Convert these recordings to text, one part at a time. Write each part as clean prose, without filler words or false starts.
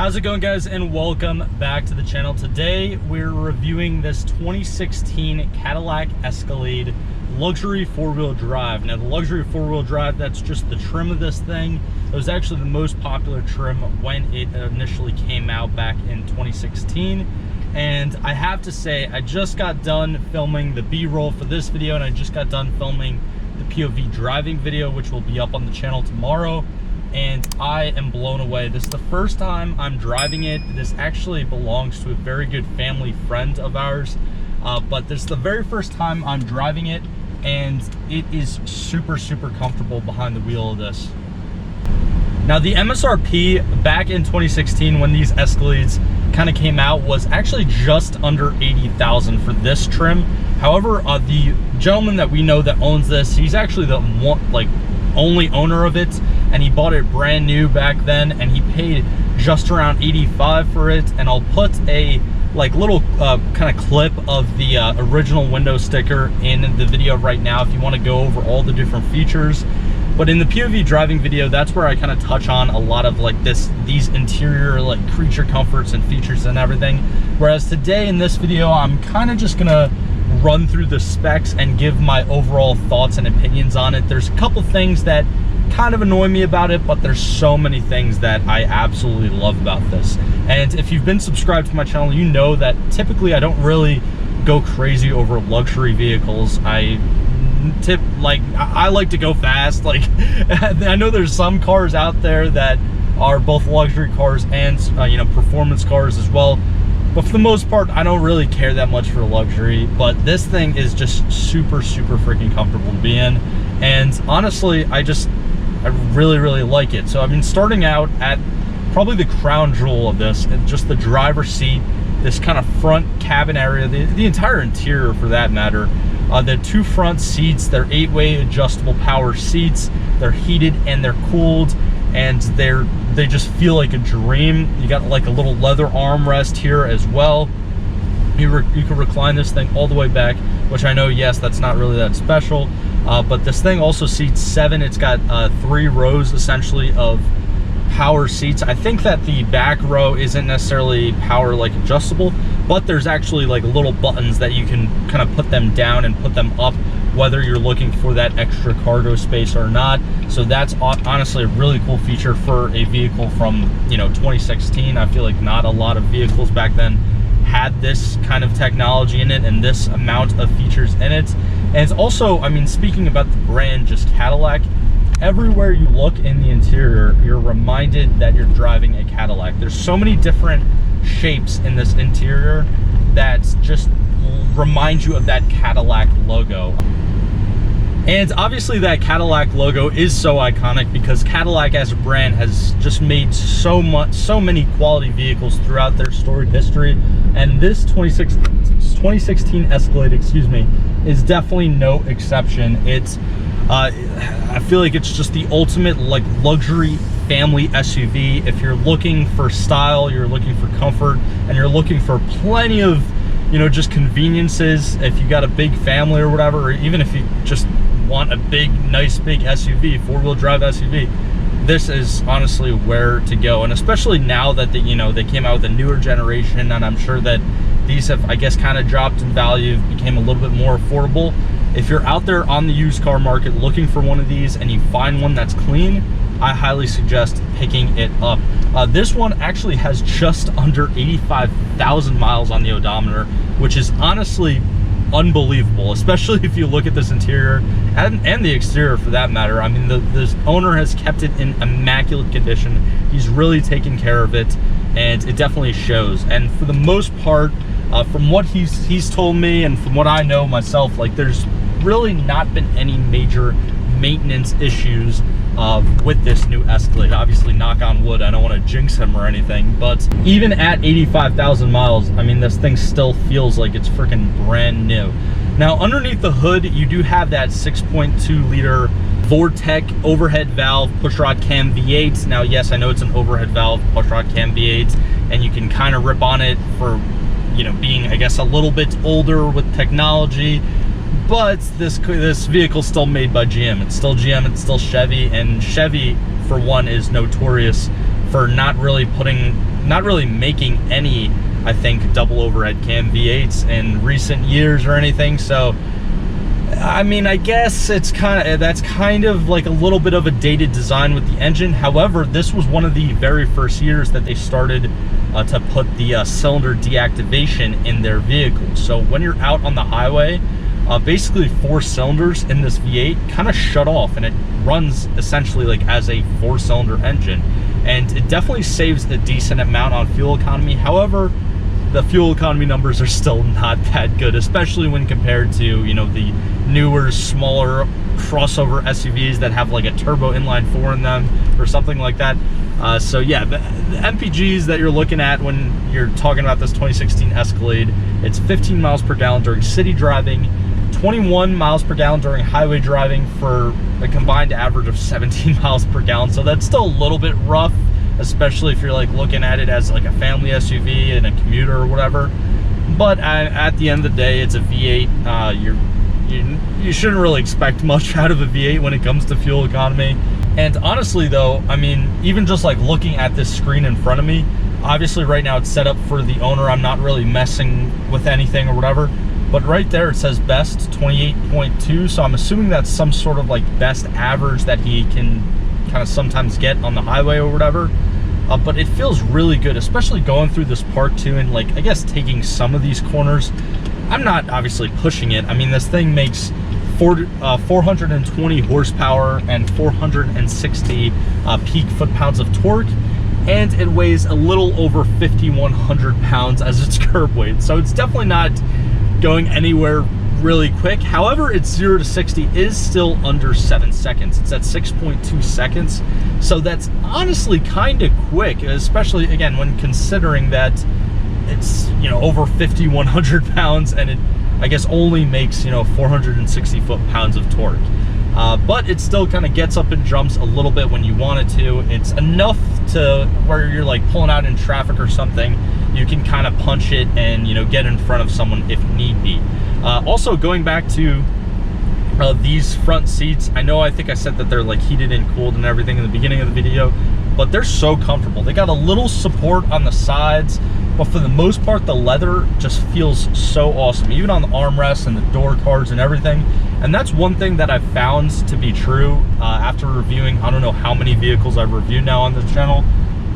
How's it going, guys, and welcome back to the channel. Today we're reviewing this 2016 Cadillac Escalade luxury four-wheel drive. Now the luxury four-wheel drive, that's just the trim of this thing. It was actually the most popular trim when it initially came out back in 2016. And I have to say, I just got done filming the B-roll for this video, and I just got done filming the POV driving video, which will be up on the channel tomorrow. And I am blown away. This is the first time I'm driving it. This actually belongs to a very good family friend of ours, but this is the very first time I'm driving it, and it is super comfortable behind the wheel of this. Now the MSRP back in 2016 when these Escalades kind of came out was actually just under 80,000 for this trim. However, the gentleman that we know that owns this, he's actually the only owner of it, and he bought it brand new back then, and he paid just around 85 for it. And I'll put a little kind of clip of the original window sticker in the video right now if you want to go over all the different features. But in the POV driving video, that's where I kind of touch on a lot of these interior creature comforts and features and everything. Whereas today in this video, I'm kind of just gonna run through the specs and give my overall thoughts and opinions on it. There's a couple things that kind of annoy me about it, but there's so many things that I absolutely love about this. And if you've been subscribed to my channel, you know that typically I don't really go crazy over luxury vehicles. I like to go fast. I know there's some cars out there that are both luxury cars and performance cars as well, but for the most part I don't really care that much for luxury. But this thing is just super freaking comfortable to be in, and honestly I really like it. So I mean, starting out at probably the crown jewel of this, and just the driver's seat, this kind of front cabin area, the entire interior for that matter. The two front seats, they're 8-way adjustable power seats. They're heated and they're cooled, and they just feel like a dream. You got like a little leather armrest here as well. You can recline this thing all the way back, which I know, yes, that's not really that special, but this thing also seats 7. It's got 3 rows essentially of power seats. I think that the back row isn't necessarily power adjustable, but there's actually little buttons that you can kind of put them down and put them up, whether you're looking for that extra cargo space or not. So that's honestly a really cool feature for a vehicle from 2016. I feel like not a lot of vehicles back then had this kind of technology in it and this amount of features in it. And it's also, I mean, speaking about the brand, just Cadillac, everywhere you look in the interior, you're reminded that you're driving a Cadillac. There's so many different shapes in this interior that just remind you of that Cadillac logo. And obviously that Cadillac logo is so iconic because Cadillac as a brand has just made so many quality vehicles throughout their storied history. And this 2016 Escalade, excuse me, is definitely no exception. It's I feel like it's just the ultimate luxury family SUV. If you're looking for style, you're looking for comfort, and you're looking for plenty of just conveniences, if you got a big family or whatever, or even if you just want a nice big SUV, four-wheel drive SUV, this is honestly where to go. And especially now that they came out with a newer generation, and I'm sure that these have, I guess, kind of dropped in value, became a little bit more affordable. If you're out there on the used car market looking for one of these and you find one that's clean, I highly suggest picking it up. This one actually has just under 85,000 miles on the odometer, which is honestly unbelievable, especially if you look at this interior and the exterior for that matter. I mean, this owner has kept it in immaculate condition. He's really taken care of it, and it definitely shows. And for the most part, from what he's told me and from what I know myself, there's really not been any major maintenance issues with this new Escalade. Obviously, knock on wood, I don't want to jinx him or anything, but even at 85,000 miles, I mean, this thing still feels like it's freaking brand new. Now, underneath the hood, you do have that 6.2 liter Vortec overhead valve pushrod cam V8. Now, yes, I know it's an overhead valve pushrod cam V8, and you can kind of rip on it for being, I guess, a little bit older with technology, but this vehicle's still made by GM. It's still GM, it's still Chevy, and Chevy, for one, is notorious for not really making any, I think, double overhead cam V8s in recent years or anything. So I mean, I guess that's kind of like a little bit of a dated design with the engine. However, this was one of the very first years that they started to put the cylinder deactivation in their vehicles. So when you're out on the highway, basically 4 cylinders in this V8 kind of shut off, and it runs essentially like as a 4-cylinder engine, and it definitely saves a decent amount on fuel economy. However, the fuel economy numbers are still not that good, especially when compared to, you know, the newer, smaller crossover SUVs that have like a turbo inline 4 in them or something like that. So yeah, the MPGs that you're looking at when you're talking about this 2016 Escalade, it's 15 miles per gallon during city driving, 21 miles per gallon during highway driving, for a combined average of 17 miles per gallon. So that's still a little bit rough, especially if you're like looking at it as like a family SUV and a commuter or whatever. But at the end of the day, it's a V8. You shouldn't really expect much out of a V8 when it comes to fuel economy. And honestly though, I mean, even just like looking at this screen in front of me, obviously right now it's set up for the owner. I'm not really messing with anything or whatever, but right there it says best 28.2. So I'm assuming that's some sort of like best average that he can kind of sometimes get on the highway or whatever. But it feels really good, especially going through this part too, and like, I guess taking some of these corners. I'm not obviously pushing it. I mean, this thing makes 420 horsepower and 460 peak foot-pounds of torque, and it weighs a little over 5,100 pounds as its curb weight. So it's definitely not going anywhere really quick. However, its 0 to 60 is still under 7 seconds. It's at 6.2 seconds. So that's honestly kind of quick, especially again when considering that it's, you know, over 5,100 pounds, and it, I guess, only makes, you know, 460 foot-pounds of torque. But it still kind of gets up and jumps a little bit when you want it to. It's enough to where you're like pulling out in traffic or something, you can kind of punch it and, you know, get in front of someone if need be. Also, going back to these front seats, I think I said that they're like heated and cooled and everything in the beginning of the video, but they're so comfortable. They got a little support on the sides, but for the most part, the leather just feels so awesome, even on the armrests and the door cards and everything. And that's one thing that I've found to be true after reviewing, I don't know how many vehicles I've reviewed now on this channel,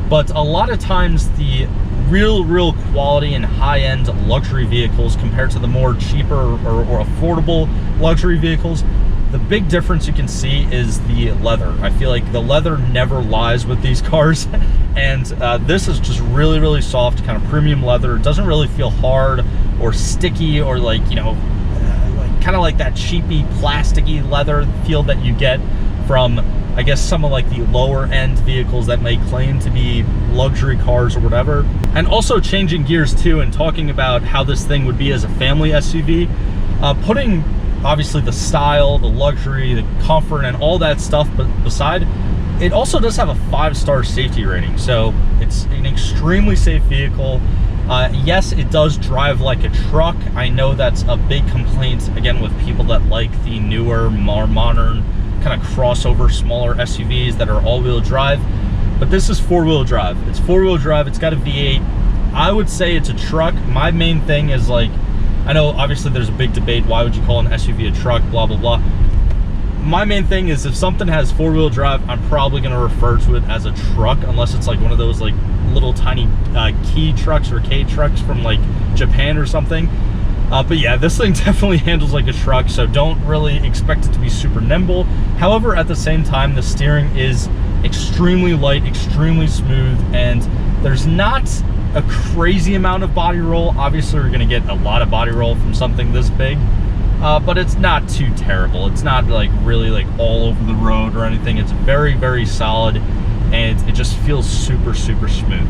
but a lot of times the real quality and high-end luxury vehicles compared to the more cheaper or affordable luxury vehicles, the big difference you can see is the leather. I feel like the leather never lies with these cars, and this is just really soft, kind of premium leather. It doesn't really feel hard or sticky or like, you know, kind of like that cheapy plasticky leather feel that you get from, I guess, some of like the lower end vehicles that may claim to be luxury cars or whatever. And also changing gears too and talking about how this thing would be as a family SUV, putting obviously the style, the luxury, the comfort, and all that stuff but beside, it also does have a 5-star safety rating. So it's an extremely safe vehicle. Yes, it does drive like a truck. I know that's a big complaint, again, with people that like the newer, more modern, kind of crossover, smaller SUVs that are all-wheel drive. But this is 4-wheel drive. It's 4-wheel drive. It's got a V8. I would say it's a truck. My main thing is, like, I know obviously there's a big debate, why would you call an SUV a truck, blah blah blah. My main thing is, if something has 4-wheel drive, I'm probably going to refer to it as a truck, unless it's like one of those like little tiny Key trucks or K trucks from like Japan or something. But yeah, this thing definitely handles like a truck, so don't really expect it to be super nimble. However, at the same time, the steering is extremely light, extremely smooth, and there's not a crazy amount of body roll. Obviously, we're going to get a lot of body roll from something this big, but it's not too terrible. It's not like really like all over the road or anything. It's very solid, and it just feels super smooth.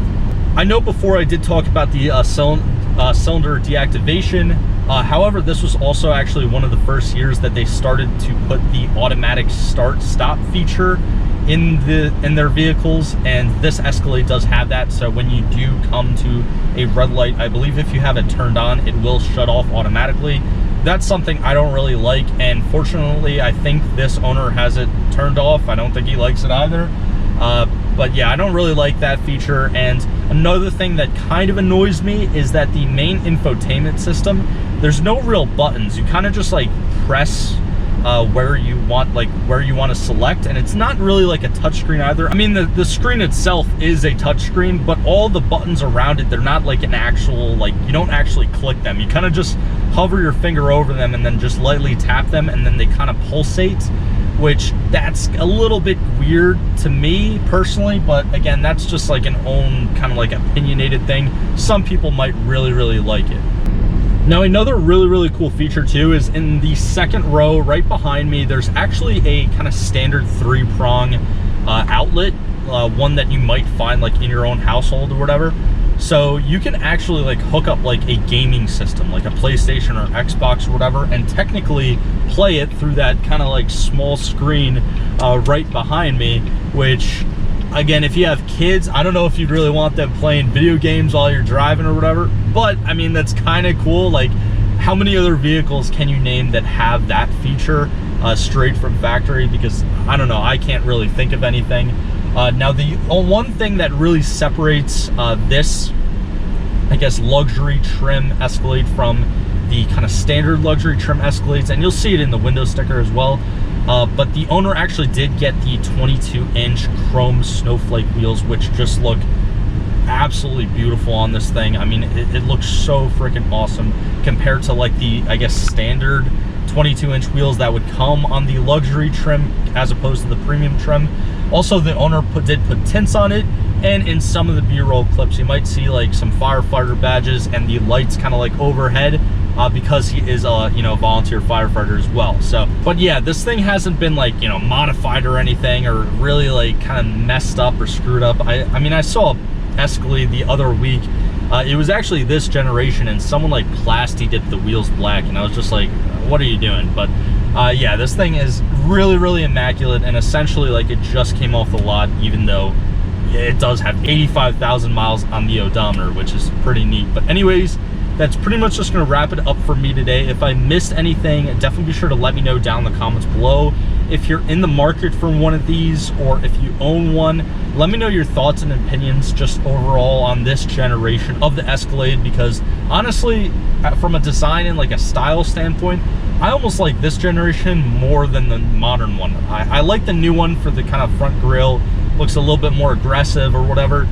I know before I did talk about the cylinder deactivation. However, this was also actually one of the first years that they started to put the automatic start-stop feature in their vehicles, and this Escalade does have that. So when you do come to a red light, I believe if you have it turned on, it will shut off automatically. That's something I don't really like, and fortunately, I think this owner has it turned off. I don't think he likes it either. But yeah, I don't really like that feature. And another thing that kind of annoys me is that the main infotainment system, there's no real buttons. You kind of just like press where you want to select, and it's not really like a touchscreen either. I mean, the screen itself is a touchscreen, but all the buttons around it, they're not like an actual, like, you don't actually click them. You kind of just hover your finger over them and then just lightly tap them, and then they kind of pulsate, which that's a little bit weird to me personally, but again, that's just like an own kind of like opinionated thing. Some people might really like it. Now, another really cool feature too is in the second row right behind me, there's actually a kind of standard 3-prong outlet, one that you might find like in your own household or whatever. So you can actually like hook up like a gaming system, like a PlayStation or Xbox or whatever, and technically play it through that kind of like small screen right behind me, which, again, if you have kids, I don't know if you'd really want them playing video games while you're driving or whatever, but I mean, that's kind of cool. Like, how many other vehicles can you name that have that feature straight from factory? Because I don't know, I can't really think of anything. Now, the one thing that really separates this, I guess, luxury trim Escalade from the kind of standard luxury trim Escalades, and you'll see it in the window sticker as well, but the owner actually did get the 22-inch chrome snowflake wheels, which just look absolutely beautiful on this thing. I mean, it looks so freaking awesome compared to like the, I guess, standard 22-inch wheels that would come on the luxury trim as opposed to the premium trim. Also, the owner did put tints on it, and in some of the B-roll clips you might see like some firefighter badges and the lights kind of like overhead, because he is a, you know, volunteer firefighter as well. So, but yeah, this thing hasn't been like, you know, modified or anything, or really like kind of messed up or screwed up. I mean, I saw Escalade the other week. It was actually this generation, and someone like plasti dipped the wheels black, and I was just like, what are you doing? But yeah, this thing is really immaculate, and essentially like it just came off the lot, even though it does have 85,000 miles on the odometer, which is pretty neat. But anyways, that's pretty much just going to wrap it up for me today. If I missed anything, definitely be sure to let me know down in the comments below. If you're in the market for one of these, or if you own one, let me know your thoughts and opinions just overall on this generation of the Escalade, because honestly, from a design and like a style standpoint, I almost like this generation more than the modern one. I like the new one for the kind of front grille, looks a little bit more aggressive or whatever,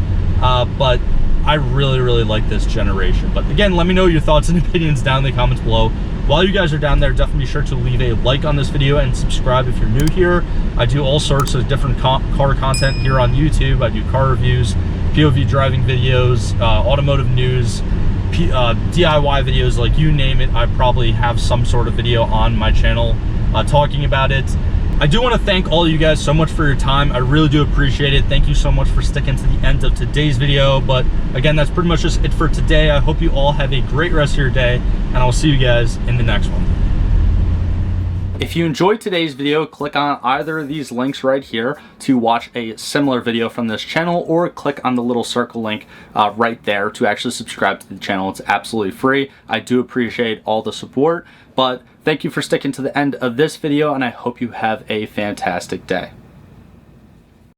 but I really like this generation. But again, let me know your thoughts and opinions down in the comments below. While you guys are down there, definitely be sure to leave a like on this video and subscribe if you're new here. I do all sorts of different car content here on YouTube. I do car reviews, POV driving videos, automotive news, DIY videos, like you name it. I probably have some sort of video on my channel talking about it. I do want to thank all of you guys so much for your time. I really do appreciate it. Thank you so much for sticking to the end of today's video. But again, that's pretty much just it for today. I hope you all have a great rest of your day, and I'll see you guys in the next one. If you enjoyed today's video, click on either of these links right here to watch a similar video from this channel, or click on the little circle link right there to actually subscribe to the channel. It's absolutely free. I do appreciate all the support, but thank you for sticking to the end of this video, and I hope you have a fantastic day.